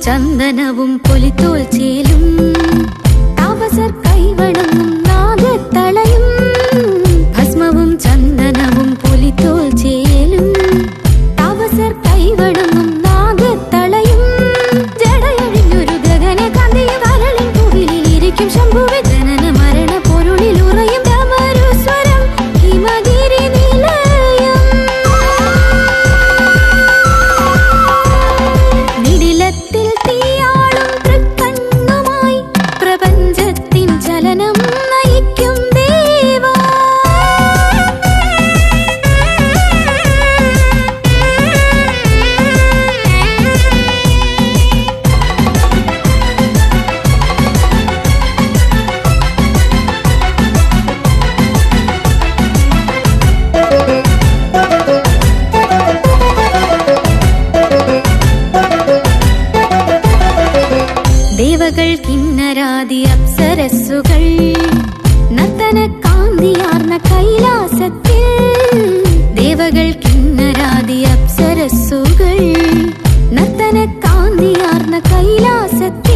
ചന്ദനവും പൊലിത്തോൽ ചേലും താപസർ കൈവണങ്ങും നാഗത്തളയും ഭസ്മവും ചന്ദനവും പൊലിത്തോൽ ചേലും താപസർ കൈവണങ്ങും നാഗത്തളയും ജടയഴിഞ്ഞൊരു ഗഗന കാന്തിയും അരളിൻ പൂവിലിരിക്കും ശംഭുവെ ജനന മരണ പൊരുളിൽ ഉറയും ഡമരുസ്വരം ഹിമഗിരി നിലയം നിടിലത്തിൽ തീയാളും തൃക്കണ്ണുമായി പ്രപഞ്ചത്തിൻ ചലനം നയിക്കും ദേവാ ദേവകൾ കിന്നരാദി അപ്സരസ്സുകൾ നർത്തന കാന്തിയാർന്ന കൈലാസത്തിൽ ദേവകൾ കിന്നരാദി അപ്സരസ്സുകൾ നർത്തന കാന്തിയാർന്ന കൈലാസത്തിൽ